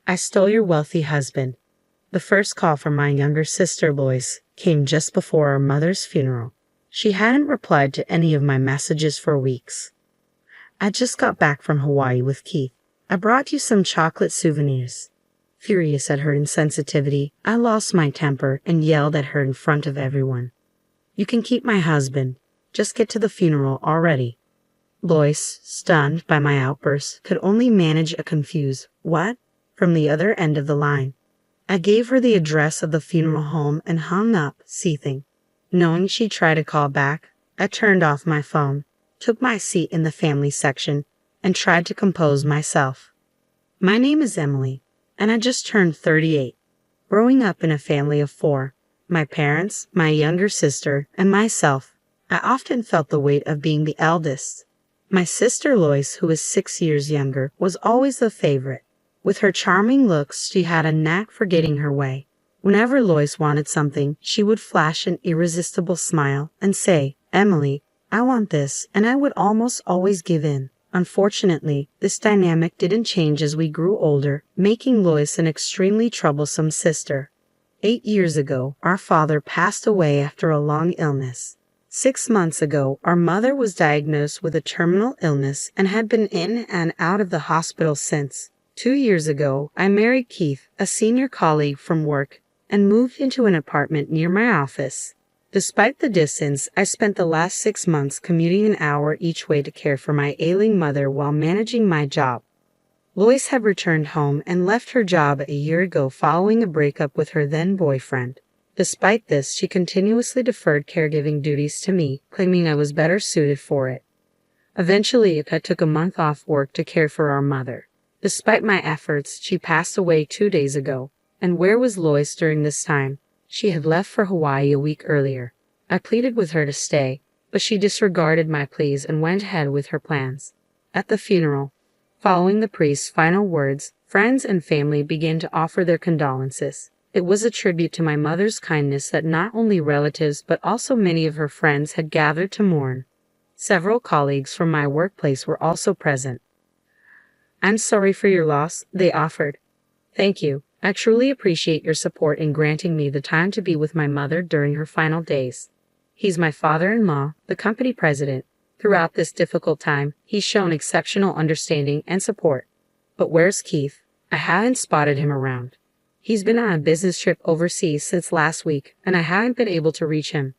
I stole your wealthy husband. The first call from my younger sister, Lois, came just before our mother's funeral. She hadn't replied to any of my messages for weeks. I just got back from Hawaii with Keith. I brought you some chocolate souvenirs. Furious at her insensitivity, I lost my temper and yelled at her in front of everyone. You can keep my husband. Just get to the funeral already. Lois, stunned by my outburst, could only manage a confused "what?" from the other end of the line. I gave her the address of the funeral home and hung up, seething. Knowing she'd try to call back, I turned off my phone, took my seat in the family section, and tried to compose myself. My name is Emily, and I just turned 38. Growing up in a family of 4, my parents, my younger sister, and myself, I often felt the weight of being the eldest. My sister Lois, who is 6 years younger, was always the favorite. With her charming looks, she had a knack for getting her way. Whenever Lois wanted something, she would flash an irresistible smile and say, "Emily, I want this," and I would almost always give in. Unfortunately, this dynamic didn't change as we grew older, making Lois an extremely troublesome sister. 8 years ago, our father passed away after a long illness. 6 months ago, our mother was diagnosed with a terminal illness and had been in and out of the hospital since. 2 years ago, I married Keith, a senior colleague from work, and moved into an apartment near my office. Despite the distance, I spent the last 6 months commuting an hour each way to care for my ailing mother while managing my job. Lois had returned home and left her job a year ago following a breakup with her then boyfriend. Despite this, she continuously deferred caregiving duties to me, claiming I was better suited for it. Eventually, I took a month off work to care for our mother. Despite my efforts, she passed away 2 days ago. And where was Lois during this time? She had left for Hawaii a week earlier. I pleaded with her to stay, but she disregarded my pleas and went ahead with her plans. At the funeral, following the priest's final words, friends and family began to offer their condolences. It was a tribute to my mother's kindness that not only relatives but also many of her friends had gathered to mourn. Several colleagues from my workplace were also present. "I'm sorry for your loss," they offered. "Thank you. I truly appreciate your support in granting me the time to be with my mother during her final days." He's my father-in-law, the company president. Throughout this difficult time, he's shown exceptional understanding and support. But where's Keith? I haven't spotted him around. He's been on a business trip overseas since last week, and I haven't been able to reach him.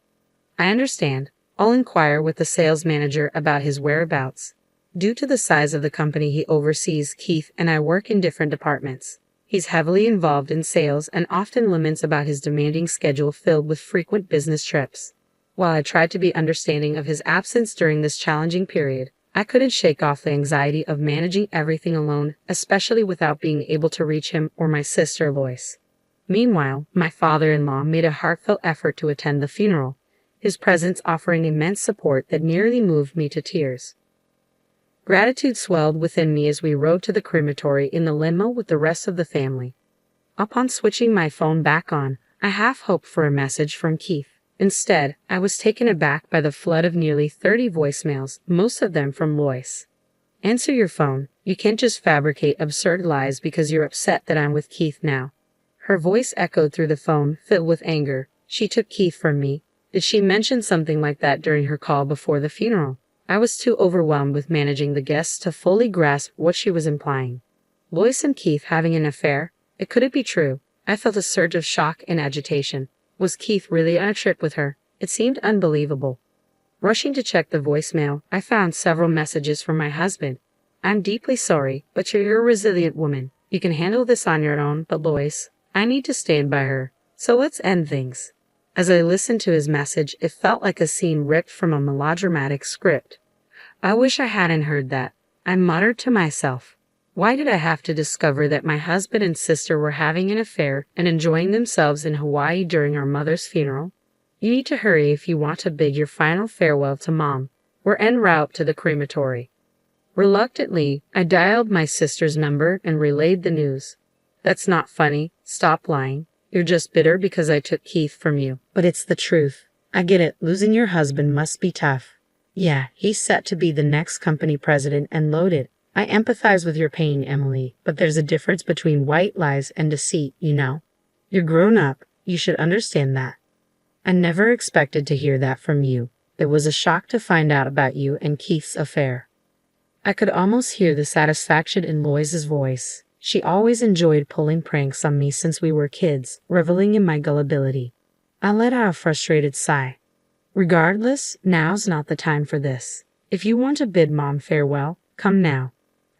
I understand. I'll inquire with the sales manager about his whereabouts. Due to the size of the company he oversees, Keith and I work in different departments. He's heavily involved in sales and often laments about his demanding schedule filled with frequent business trips. While I tried to be understanding of his absence during this challenging period, I couldn't shake off the anxiety of managing everything alone, especially without being able to reach him or my sister Lois. Meanwhile, my father-in-law made a heartfelt effort to attend the funeral, his presence offering immense support that nearly moved me to tears. Gratitude swelled within me as we rode to the crematory in the limo with the rest of the family. Upon switching my phone back on, I half hoped for a message from Keith. Instead, I was taken aback by the flood of nearly 30 voicemails, most of them from Lois. "Answer your phone. You can't just fabricate absurd lies because you're upset that I'm with Keith now." Her voice echoed through the phone, filled with anger. She took Keith from me. Did she mention something like that during her call before the funeral? I was too overwhelmed with managing the guests to fully grasp what she was implying. Lois and Keith having an affair? It couldn't be true. I felt a surge of shock and agitation. Was Keith really on a trip with her? It seemed unbelievable. Rushing to check the voicemail, I found several messages from my husband. "I'm deeply sorry, but you're a resilient woman. You can handle this on your own, but Lois, I need to stand by her. So let's end things." As I listened to his message, it felt like a scene ripped from a melodramatic script. I wish I hadn't heard that. I muttered to myself. Why did I have to discover that my husband and sister were having an affair and enjoying themselves in Hawaii during our mother's funeral? You need to hurry if you want to bid your final farewell to Mom. We're en route to the crematory. Reluctantly, I dialed my sister's number and relayed the news. "That's not funny. Stop lying. You're just bitter because I took Keith from you." "But it's the truth. I get it. Losing your husband must be tough." "Yeah, he's set to be the next company president and loaded. I empathize with your pain, Emily, but there's a difference between white lies and deceit, you know. You're grown up. You should understand that. I never expected to hear that from you. It was a shock to find out about you and Keith's affair. I could almost hear the satisfaction in Lois's voice. She always enjoyed pulling pranks on me since we were kids, reveling in my gullibility. I let out a frustrated sigh. Regardless, now's not the time for this. If you want to bid Mom farewell, come now.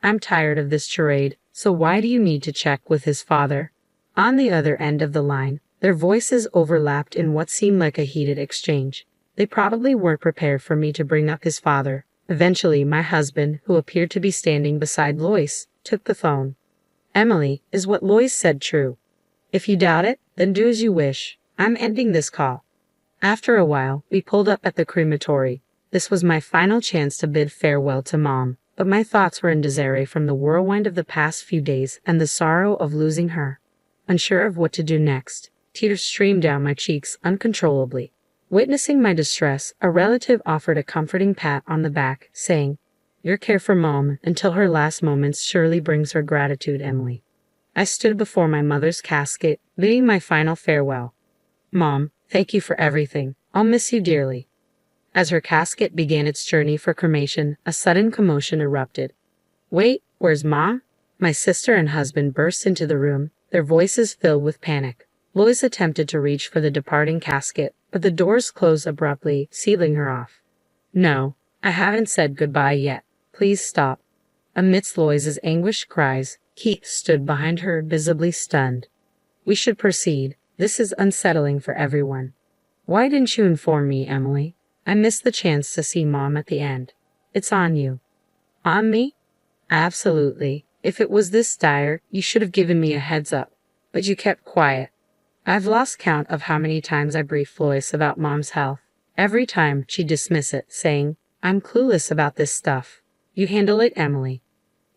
I'm tired of this charade, so why do you need to check with his father? On the other end of the line, their voices overlapped in what seemed like a heated exchange. They probably weren't prepared for me to bring up his father. Eventually, my husband, who appeared to be standing beside Lois, took the phone. Emily, is what Lois said true? If you doubt it, then do as you wish. I'm ending this call. After a while, we pulled up at the crematory. This was my final chance to bid farewell to Mom, but my thoughts were in disarray from the whirlwind of the past few days and the sorrow of losing her. Unsure of what to do next, tears streamed down my cheeks uncontrollably. Witnessing my distress, a relative offered a comforting pat on the back, saying, "Your care for Mom until her last moments surely brings her gratitude, Emily." I stood before my mother's casket, bidding my final farewell. "Mom, thank you for everything. I'll miss you dearly." As her casket began its journey for cremation, a sudden commotion erupted. "Wait, where's Mom?" My sister and husband burst into the room, their voices filled with panic. Lois attempted to reach for the departing casket, but the doors closed abruptly, sealing her off. "No, I haven't said goodbye yet. Please stop." Amidst Lois's anguished cries, Keith stood behind her, visibly stunned. "We should proceed. This is unsettling for everyone." "Why didn't you inform me, Emily? I missed the chance to see Mom at the end." "It's on you." "On me?" "Absolutely. If it was this dire, you should have given me a heads up. But you kept quiet." I've lost count of how many times I briefed Lois about Mom's health. Every time she'd dismiss it, saying, "I'm clueless about this stuff." "You handle it, Emily."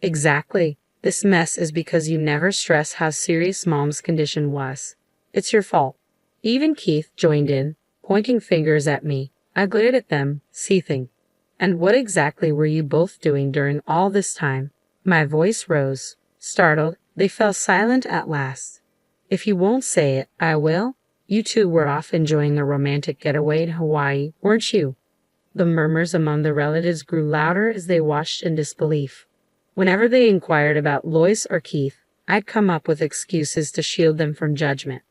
"Exactly. This mess is because you never stressed how serious Mom's condition was. It's your fault." Even Keith joined in, pointing fingers at me. I glared at them, seething. "And what exactly were you both doing during all this time?" My voice rose. Startled, they fell silent at last. "If you won't say it, I will. You two were off enjoying a romantic getaway in Hawaii, weren't you?" The murmurs among the relatives grew louder as they watched in disbelief. Whenever they inquired about Lois or Keith, I'd come up with excuses to shield them from judgment.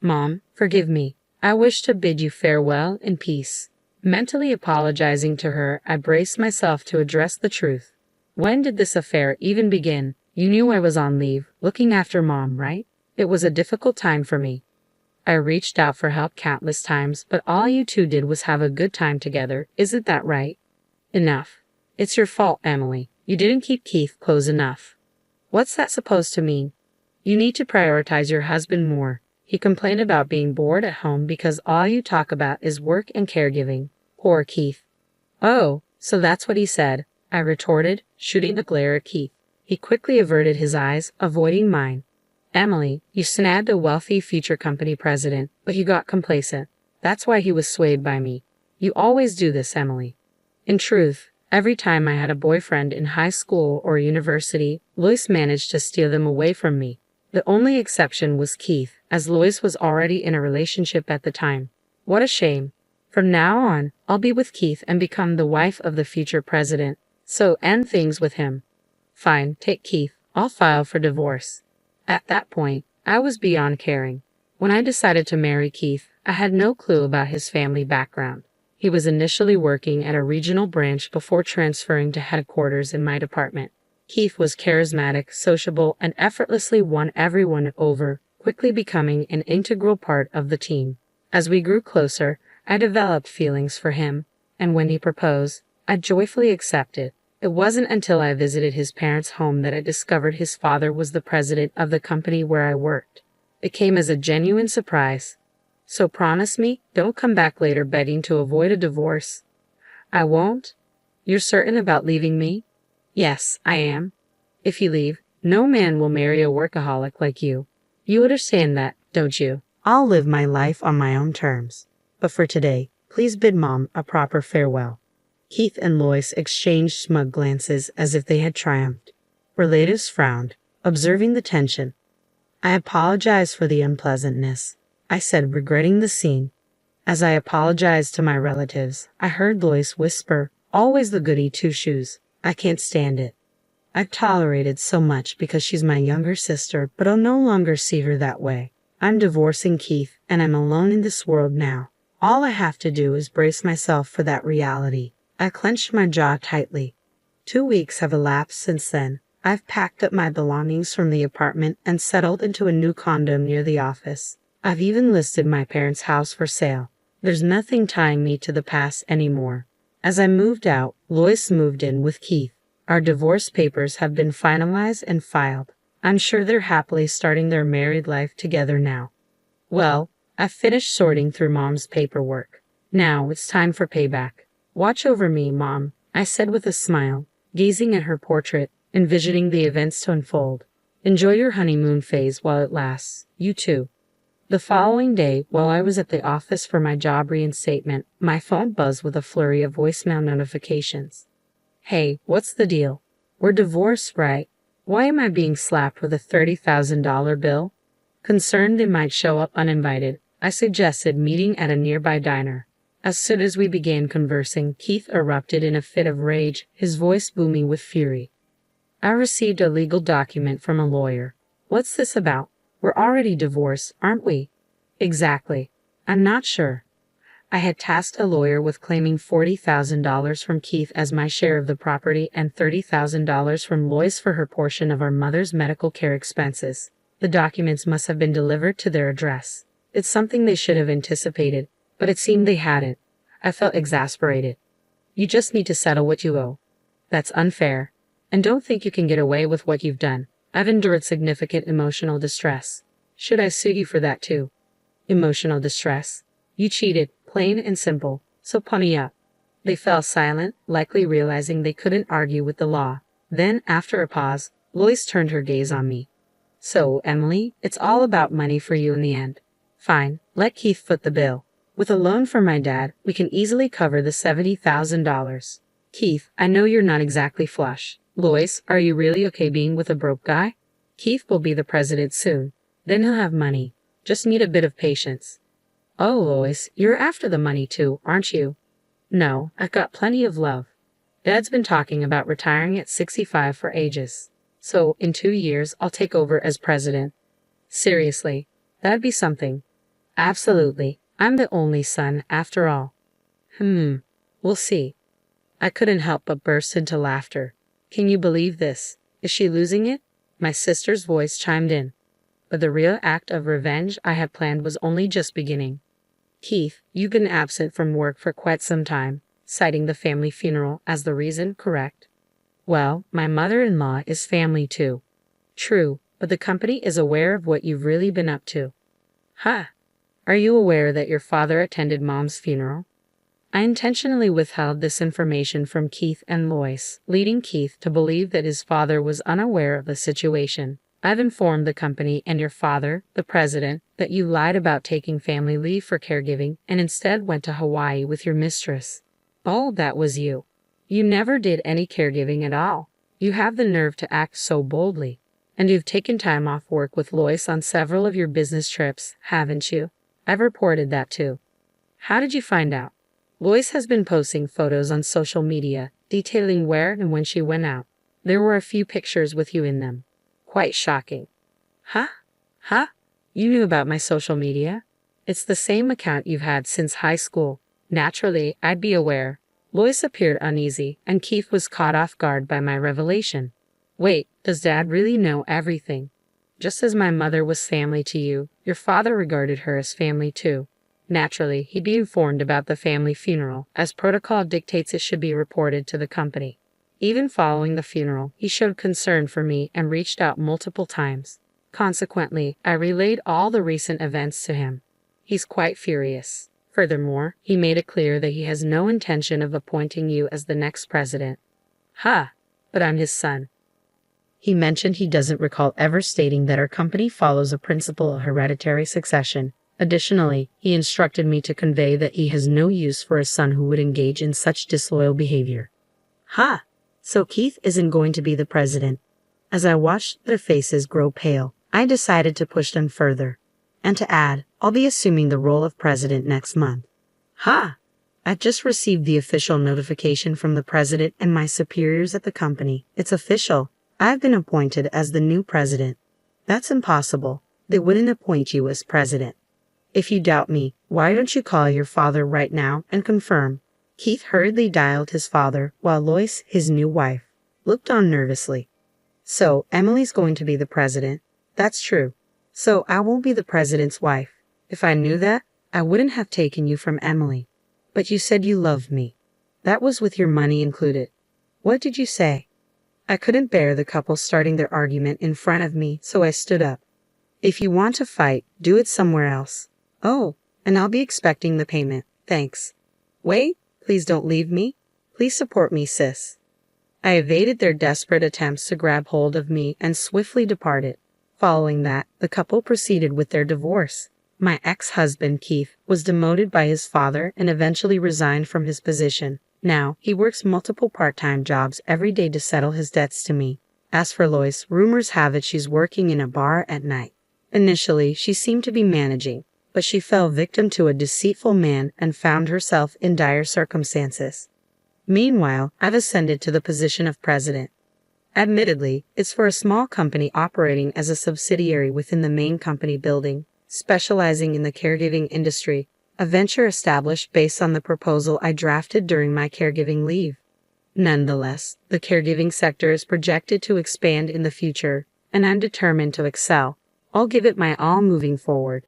"Mom, forgive me. I wish to bid you farewell in peace." Mentally apologizing to her, I braced myself to address the truth. "When did this affair even begin? You knew I was on leave, looking after Mom, right? It was a difficult time for me. I reached out for help countless times, but all you two did was have a good time together. Isn't that right?" "Enough. It's your fault, Emily. You didn't keep Keith close enough." "What's that supposed to mean?" "You need to prioritize your husband more. He complained about being bored at home because all you talk about is work and caregiving." Poor Keith. "Oh, so that's what he said," I retorted, shooting a glare at Keith. He quickly averted his eyes, avoiding mine. "Emily, you snagged a wealthy future company president, but you got complacent. That's why he was swayed by me. You always do this, Emily." In truth, every time I had a boyfriend in high school or university, Lois managed to steal them away from me. The only exception was Keith, as Lois was already in a relationship at the time. What a shame. From now on, I'll be with Keith and become the wife of the future president. So end things with him. Fine, take Keith. I'll file for divorce. At that point, I was beyond caring. When I decided to marry Keith, I had no clue about his family background. He was initially working at a regional branch before transferring to headquarters in my department. Keith was charismatic, sociable, and effortlessly won everyone over, quickly becoming an integral part of the team. As we grew closer, I developed feelings for him, and when he proposed, I joyfully accepted. It wasn't until I visited his parents' home that I discovered his father was the president of the company where I worked. It came as a genuine surprise. "So promise me, don't come back later begging to avoid a divorce." "I won't." "You're certain about leaving me?" "Yes, I am." "If you leave, no man will marry a workaholic like you. You understand that, don't you?" I'll live my life on my own terms. But for today, please bid Mom a proper farewell. Keith and Lois exchanged smug glances as if they had triumphed. Relatives frowned, observing the tension. I apologize for the unpleasantness, I said, regretting the scene. As I apologized to my relatives, I heard Lois whisper, "Always the goody two-shoes. I can't stand it. I've tolerated so much because she's my younger sister, but I'll no longer see her that way. I'm divorcing Keith, and I'm alone in this world now. All I have to do is brace myself for that reality." I clenched my jaw tightly. 2 weeks have elapsed since then. I've packed up my belongings from the apartment and settled into a new condo near the office. I've even listed my parents' house for sale. There's nothing tying me to the past anymore. As I moved out, Lois moved in with Keith. Our divorce papers have been finalized and filed. I'm sure they're happily starting their married life together now. Well, I've finished sorting through Mom's paperwork. Now it's time for payback. "Watch over me, Mom," I said with a smile, gazing at her portrait, envisioning the events to unfold. "Enjoy your honeymoon phase while it lasts. You too." The following day, while I was at the office for my job reinstatement, my phone buzzed with a flurry of voicemail notifications. "Hey, what's the deal? We're divorced, right? Why am I being slapped with a $30,000 bill?" Concerned they might show up uninvited, I suggested meeting at a nearby diner. As soon as we began conversing, Keith erupted in a fit of rage, his voice booming with fury. "I received a legal document from a lawyer. What's this about? We're already divorced, aren't we?" "Exactly. I'm not sure." I had tasked a lawyer with claiming $40,000 from Keith as my share of the property and $30,000 from Lois for her portion of our mother's medical care expenses. The documents must have been delivered to their address. It's something they should have anticipated, but it seemed they hadn't. I felt exasperated. "You just need to settle what you owe." "That's unfair. And don't think you can get away with what you've done. I've endured significant emotional distress. Should I sue you for that too?" "Emotional distress? You cheated, plain and simple, so pony up." They fell silent, likely realizing they couldn't argue with the law. Then, after a pause, Lois turned her gaze on me. "So, Emily, it's all about money for you in the end. Fine, let Keith foot the bill. With a loan from my dad, we can easily cover the $70,000. Keith, I know you're not exactly flush. Lois, are you really okay being with a broke guy? Keith will be the president soon. Then he'll have money. Just need a bit of patience." "Oh, Lois, you're after the money too, aren't you?" "No, I've got plenty of love. Dad's been talking about retiring at 65 for ages. So, in 2 years, I'll take over as president." "Seriously, that'd be something." "Absolutely. I'm the only son, after all." We'll see." I couldn't help but burst into laughter. "Can you believe this? Is she losing it?" My sister's voice chimed in. But the real act of revenge I had planned was only just beginning. "Keith, you've been absent from work for quite some time," citing the family funeral as the reason, correct? "Well, my mother-in-law is family too." "True, but the company is aware of what you've really been up to." "Huh. Are you aware that your father attended Mom's funeral?" I intentionally withheld this information from Keith and Lois, leading Keith to believe that his father was unaware of the situation. "I've informed the company and your father, the president, that you lied about taking family leave for caregiving and instead went to Hawaii with your mistress." "Oh, that was you. You never did any caregiving at all. You have the nerve to act so boldly. And you've taken time off work with Lois on several of your business trips, haven't you?" "I've reported that too." "How did you find out?" "Lois has been posting photos on social media, detailing where and when she went out. There were a few pictures with you in them. Quite shocking." Huh? You knew about my social media? It's the same account you've had since high school. Naturally, I'd be aware." Lois appeared uneasy, and Keith was caught off guard by my revelation. "Wait, does Dad really know everything? Just as my mother was family to you, your father regarded her as family too. Naturally, he'd be informed about the family funeral, as protocol dictates it should be reported to the company. Even following the funeral, he showed concern for me and reached out multiple times. Consequently, I relayed all the recent events to him. He's quite furious. Furthermore, he made it clear that he has no intention of appointing you as the next president." But I'm his son." He mentioned he doesn't recall ever stating that our company follows a principle of hereditary succession. Additionally, he instructed me to convey that he has no use for a son who would engage in such disloyal behavior. Ha! So Keith isn't going to be the president. As I watched their faces grow pale, I decided to push them further. And to add, I'll be assuming the role of president next month. Ha! I just received the official notification from the president and my superiors at the company. It's official. I've been appointed as the new president. That's impossible. They wouldn't appoint you as president. If you doubt me, why don't you call your father right now and confirm? Keith hurriedly dialed his father while Lois, his new wife, looked on nervously. So, Emily's going to be the president? That's true. So, I won't be the president's wife. If I knew that, I wouldn't have taken you from Emily. But you said you loved me. That was with your money included. What did you say? I couldn't bear the couple starting their argument in front of me, so I stood up. If you want to fight, do it somewhere else. Oh, and I'll be expecting the payment. Thanks. Wait, please don't leave me. Please support me, sis. I evaded their desperate attempts to grab hold of me and swiftly departed. Following that, the couple proceeded with their divorce. My ex-husband, Keith, was demoted by his father and eventually resigned from his position. Now, he works multiple part-time jobs every day to settle his debts to me. As for Lois, rumors have it she's working in a bar at night. Initially, she seemed to be managing, but she fell victim to a deceitful man and found herself in dire circumstances. Meanwhile, I've ascended to the position of president. Admittedly, it's for a small company operating as a subsidiary within the main company building, specializing in the caregiving industry, a venture established based on the proposal I drafted during my caregiving leave. Nonetheless, the caregiving sector is projected to expand in the future, and I'm determined to excel. I'll give it my all moving forward.